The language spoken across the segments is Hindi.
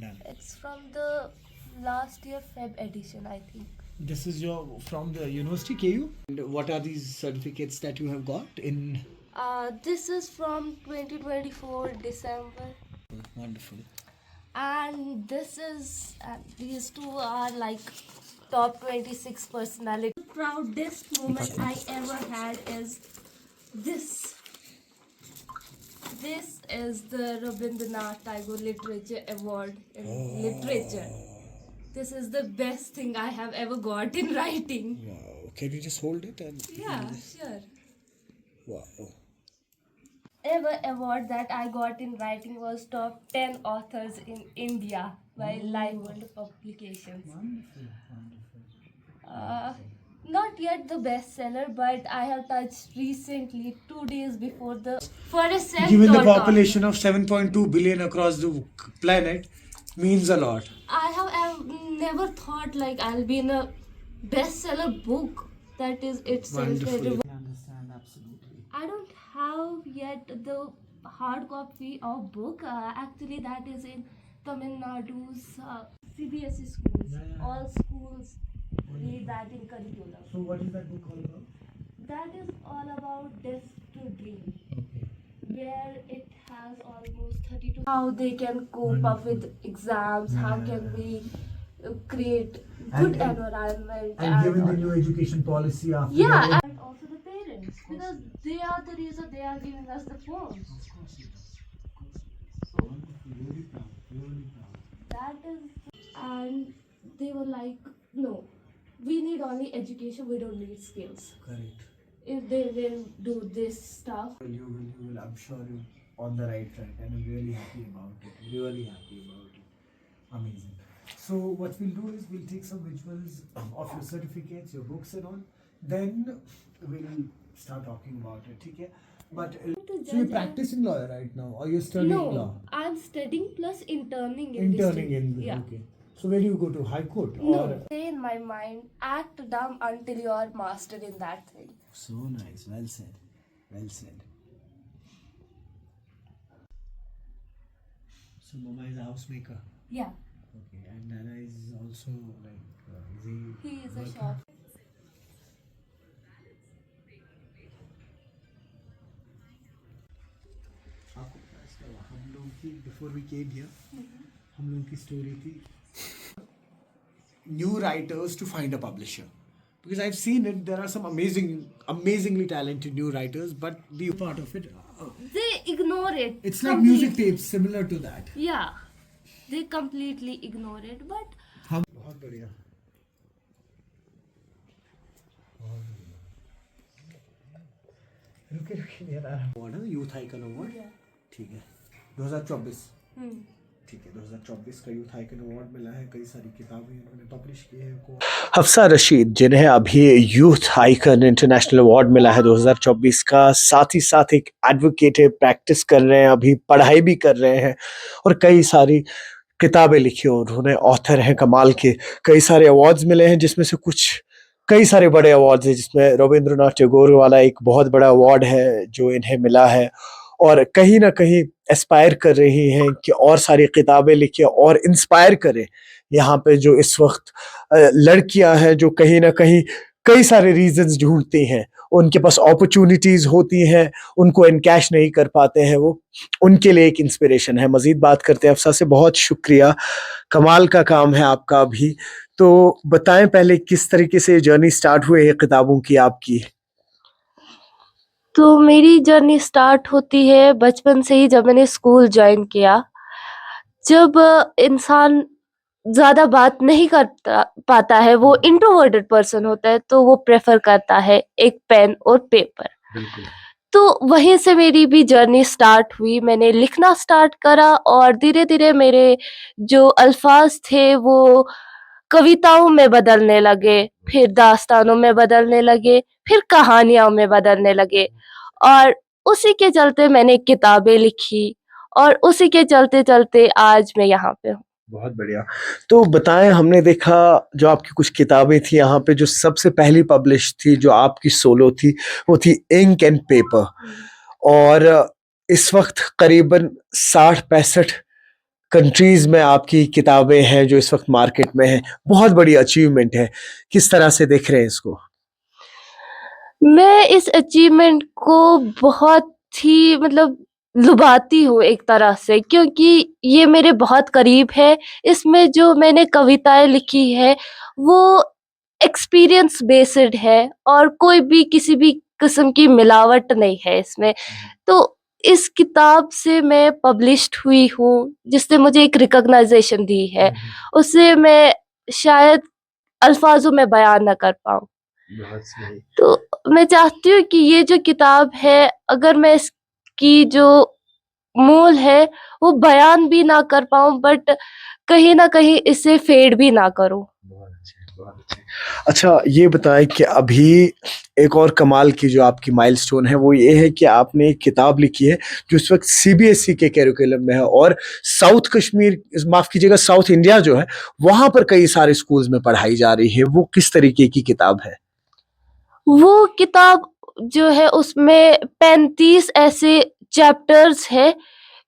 Done. It's from the last year Feb edition, I think. This is your from the university KU. And what are these certificates that you have got in? This is from 2024 December, Wonderful. and this is these two are like top 26 personality. The proudest moment I ever had is this. This is the Rabindranath Tagore Literature Award in literature. This is the best thing I have ever got in writing. Wow. Can you just hold it and? Yeah, sure. Wow. Ever award that I got in writing was top 10 authors in India by Live World Publications. Wonderful. Wonderful. Not yet the bestseller, but I have touched recently, 2 days before the for a self Given the population of 7.2 billion across the planet, means a lot. I have never thought like I'll be in a bestseller book that is itself Wonderful. very. I understand absolutely. I don't have yet the hard copy of book. Actually, that is in Tamil Nadu's CBSE schools. Yeah. All schools read that in curriculum. So what is that book all about? That is all about Death to Dream, Okay. where it has almost 32. How they can cope up with exams, how can we create good And- environment. And given the new education policy after Yeah, that, and also the parents, because they are the reason they are giving us the phones. of course it does. Of course it does. So wonderful, really proud, really proud. That is, and they were like, no, we need only education, we don't need skills. Correct. If they will do this stuff. You will, I'm sure you're on the right track, and I'm really happy about it. Really happy about it. Amazing. So what we'll do is we'll take some visuals of your certificates, your books and all. Then we'll start talking about it. Okay? But so you're practicing law right now, or you're studying No, law? I'm studying plus interning in Interning this in. yeah. Okay. So where do you go to? High court? No, Or? stay in my mind, act dumb until you are mastered in that thing. So nice. Well said. Well said. So Mama is a housemaker. Yeah, Okay. And Nana is also like he is a working? shop. आपको पता है इसका हम लोग की बिफोर वी केम हियर हम लोग की स्टोरी थी new writers to find a publisher because I've seen it. There are some amazingly talented new writers, but the part of it, They ignore it. it's like completely. music tapes similar to that. Yeah, they completely ignore it, but हम बहुत बढ़िया रुके रुके यार अवार्ड है यूथ आइकन अवार्ड ठीक है 2024 ठीक है 2024 का यूथ आइकन अवार्ड मिला है कई सारी किताबें इन्होंने पब्लिश की है को हफ्सा रशीद जिन्हें अभी यूथ आइकन इंटरनेशनल अवार्ड मिला है 2024 का साथ ही साथ एक एडवोकेट है प्रैक्टिस कर रहे हैं अभी पढ़ाई भी कर रहे हैं और कई सारी किताबें लिखी और उन्होंने ऑथर हैं कमाल के कई सारे अवार्ड्स मिले हैं जिसमें से कुछ कई सारे बड़े अवार्ड्स हैं जिसमें रविंद्रनाथ टैगोर वाला एक बहुत बड़ा अवार्ड है जो इन्हें मिला है और कहीं ना कहीं एस्पायर कर रही हैं कि और सारी किताबें लिखें और इंस्पायर करें यहाँ पे जो इस वक्त लड़कियां हैं जो कहीं ना कहीं कई सारे रीजंस ढूंढती हैं उनके पास अपॉर्चुनिटीज होती हैं उनको इनकैश नहीं कर पाते हैं वो उनके लिए एक इंस्पिरेशन है मजीद बात करते हैं अफसा से बहुत शुक्रिया कमाल का काम है आपका भी तो बताएं पहले किस तरीके से जर्नी स्टार्ट हुई है किताबों की आपकी तो मेरी जर्नी स्टार्ट होती है बचपन से ही जब मैंने स्कूल ज्वाइन किया जब इंसान ज्यादा बात नहीं कर पाता है वो इंट्रोवर्टेड पर्सन होता है तो वो प्रेफर करता है एक पेन और पेपर बिल्कुल तो वहीं से मेरी भी जर्नी स्टार्ट हुई मैंने लिखना स्टार्ट करा और धीरे धीरे मेरे जो अल्फाज थे वो कविताओं में बदलने लगे फिर दास्तानों में बदलने लगे फिर कहानियों में बदलने लगे और उसी के चलते मैंने किताबें लिखी और उसी के चलते चलते आज मैं यहाँ पे हूँ बहुत बढ़िया तो बताएं हमने देखा जो आपकी कुछ किताबें थी यहाँ पे जो सबसे पहली पब्लिश थी जो आपकी सोलो थी वो थी इंक एंड पेपर और इस वक्त करीबन 60-65 कंट्रीज में आपकी किताबें हैं जो इस वक्त मार्केट में हैं, बहुत बड़ी अचीवमेंट है। किस तरह से देख रहे हैं इसको? मैं इस अचीवमेंट को बहुत ही मतलब लुभाती हूँ एक तरह से, क्योंकि ये मेरे बहुत करीब है। इसमें जो मैंने कविताएँ लिखी है वो एक्सपीरियंस बेस्ड है और कोई भी किसी भी किस्म की मिलावट नहीं है इसमें। तो इस किताब से मैं पब्लिश्ड हुई हूँ, जिसने मुझे एक रिकॉग्नाइजेशन दी है। उसे मैं शायद अल्फाजों में बयान ना कर पाऊँ। बहुत सही। तो मैं चाहती हूँ कि ये जो किताब है, अगर मैं इसकी जो मूल है वो बयान भी ना कर पाऊँ, बट कहीं न कहीं इसे फेड भी ना करूँ। बहुत अच्छे, बहुत अच्छे। अच्छा, ये बताएं कि अभी एक और कमाल की जो आपकी माइलस्टोन है वो ये है कि आपने एक किताब लिखी है जो इस वक्त सीबीएसई के कैरिकुलम में है, और साउथ कश्मीर, माफ कीजिएगा, साउथ इंडिया जो है वहां पर कई सारे स्कूल्स में पढ़ाई जा रही है। वो किस तरीके की किताब है? वो किताब जो है उसमें 35 ऐसे चैप्टर्स है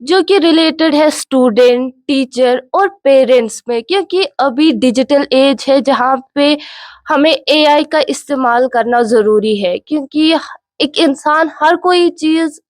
जो कि रिलेटेड है स्टूडेंट, टीचर और पेरेंट्स में, क्योंकि अभी डिजिटल एज है जहाँ पे हमें एआई का इस्तेमाल करना ज़रूरी है, क्योंकि एक इंसान हर कोई चीज़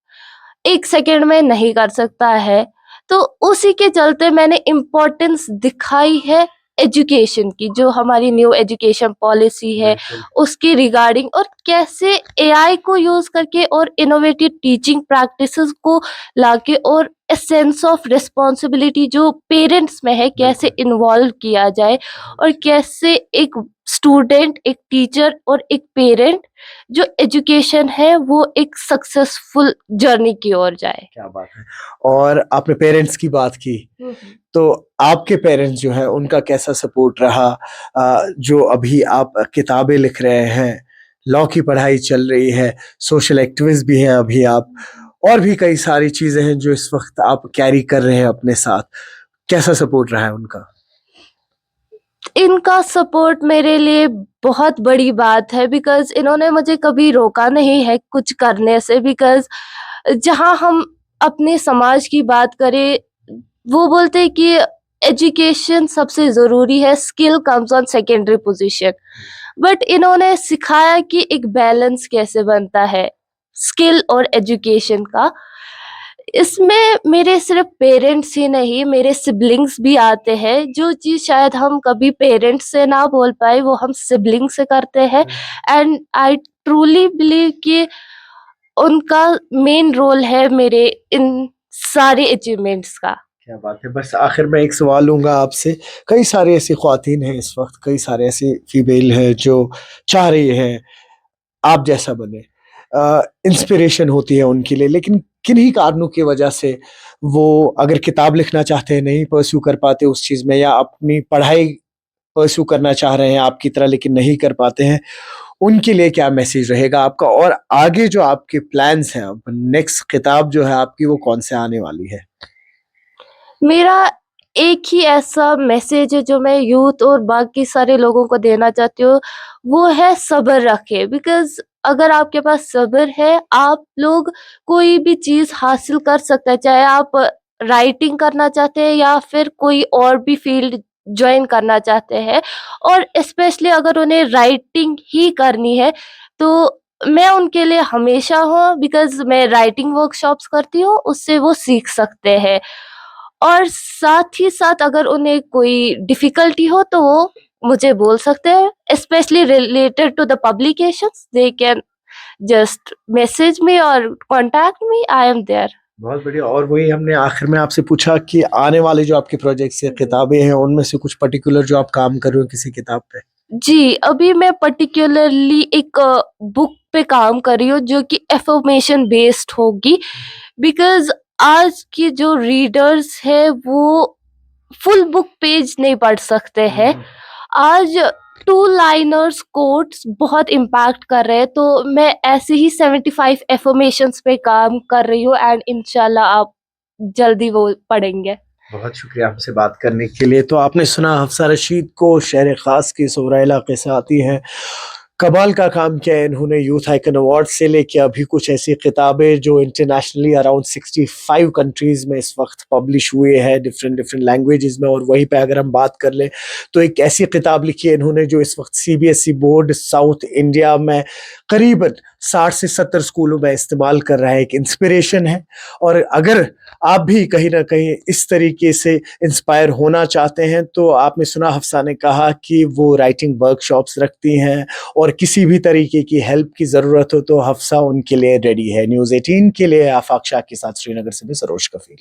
1 सेकंड में नहीं कर सकता है। तो उसी के चलते मैंने इम्पोर्टेंस दिखाई है एजुकेशन की, जो हमारी न्यू एजुकेशन पॉलिसी है, बिल्कुल। उसके रिगार्डिंग, और कैसे एआई को यूज़ करके और इनोवेटिव टीचिंग प्रैक्टिसेस को लाके और ए सेंस ऑफ रिस्पॉन्सिबिलिटी जो पेरेंट्स में है, कैसे बिल्कुल। इन्वॉल्व किया जाए, और कैसे एक स्टूडेंट, एक टीचर और एक पेरेंट जो एजुकेशन है वो एक सक्सेसफुल जर्नी की ओर जाए। क्या बात है। और आपने पेरेंट्स की बात की, तो आपके पेरेंट्स जो है उनका कैसा सपोर्ट रहा? जो अभी आप किताबें लिख रहे हैं, लॉ की पढ़ाई चल रही है, सोशल एक्टिविस्ट भी हैं अभी आप, और भी कई सारी चीजें हैं जो इस वक्त आप कैरी कर रहे हैं अपने साथ, कैसा सपोर्ट रहा है उनका? इनका सपोर्ट मेरे लिए बहुत बड़ी बात है, बिकॉज़ इन्होंने मुझे कभी रोका नहीं है कुछ करने से। बिकॉज़ जहाँ हम अपने समाज की बात करें, वो बोलते हैं कि एजुकेशन सबसे ज़रूरी है, skill comes on secondary position. But इन्होंने सिखाया कि एक बैलेंस कैसे बनता है स्किल और एजुकेशन का। इसमें मेरे सिर्फ पेरेंट्स ही नहीं, मेरे सिबलिंग्स भी आते हैं। जो चीज़ शायद हम कभी पेरेंट्स से ना बोल पाए, वो हम सिबलिंग से करते हैं। एंड आई ट्रूली बिलीव कि उनका मेन रोल है मेरे इन सारे अचीवमेंट्स का। क्या बात है। बस आखिर में एक सवाल लूँगा आपसे, कई सारी ऐसी ख़वातीन हैं इस वक़्त, कई सारे ऐसी फीमेल हैं जो चाह रही हैं आप जैसा बने, इंस्पिरेशन होती है उनके लिए, लेकिन किन्हीं कारणों की वजह से वो अगर किताब लिखना चाहते हैं नहीं परस्यू कर पाते उस चीज़ में, या अपनी पढ़ाई परस्यू करना चाह रहे हैं आपकी तरह लेकिन नहीं कर पाते हैं, उनके लिए क्या मैसेज रहेगा आपका? और आगे जो आपके प्लान्स हैं, अब नेक्स्ट किताब जो है आपकी वो कौन से आने वाली है? मेरा एक ही ऐसा मैसेज है जो मैं यूथ और बाकी सारे लोगों को देना चाहती हूँ, वो है सब्र रखें। बिकॉज़ अगर आपके पास सब्र है, आप लोग कोई भी चीज़ हासिल कर सकते हैं, चाहे आप राइटिंग करना चाहते हैं या फिर कोई और भी फ़ील्ड जॉइन करना चाहते हैं, और स्पेशली अगर उन्हें राइटिंग ही करनी है, तो मैं उनके लिए हमेशा हूँ। बिकॉज़ मैं राइटिंग वर्कशॉप्स करती हूँ, उससे वो सीख सकते हैं। और साथ ही साथ अगर उन्हें कोई डिफ़िकल्टी हो तो वो मुझे बोल सकते हैं, specially related to the publications, they can just message me और contact me, I am there. बहुत बढ़िया। और वही हमने आखिर में आपसे पूछा कि आने वाले जो आपके प्रोजेक्ट्स या किताबें हैं उनमें से कुछ पर्टिकुलर जो आप काम कर रहे हो किसी किताब पे? जी, अभी मैं पर्टिकुलरली एक बुक पे काम कर रही हूँ जो कि अफ़र्मेशन बेस्ड होगी। बिकॉज़ आज के जो रीडर्स हैं वो फुल बुक पेज नहीं पढ़ सकते हैं। आज टू लाइनर्स कोट्स बहुत इम्पैक्ट कर रहे हैं, तो मैं ऐसे ही 75 अफ़र्मेशंस पे काम कर रही हूँ, एंड इंशाल्लाह आप जल्दी वो पढ़ेंगे। बहुत शुक्रिया हमसे बात करने के लिए। तो आपने सुना हफ्सा रशीद को, शहर ख़ास के सोहरा इलाके से आती हैं, कमाल का काम किया है इन्होंने यूथ आइकन अवार्ड से लेके अभी कुछ ऐसी किताबें जो इंटरनेशनली अराउंड 65 कंट्रीज में इस वक्त पब्लिश हुए हैं डिफरेंट डिफरेंट लैंग्वेजेस में। और वहीं पे अगर हम बात कर लें तो एक ऐसी किताब लिखी है इन्होंने जो इस वक्त सीबीएसई बोर्ड साउथ इंडिया में करीबन 60 से 70 स्कूलों में इस्तेमाल कर रहा है, एक इंस्पिरेशन है। और अगर आप भी कहीं ना कहीं इस तरीके से इंस्पायर होना चाहते हैं तो आपने सुना हफ्सा ने कहा कि वो राइटिंग वर्कशॉप्स रखती हैं और किसी भी तरीके की हेल्प की ज़रूरत हो तो हफ्सा उनके लिए रेडी है। न्यूज़ 18 के लिए आफाक शाह के साथ श्रीनगर से मैं सरोज कफील।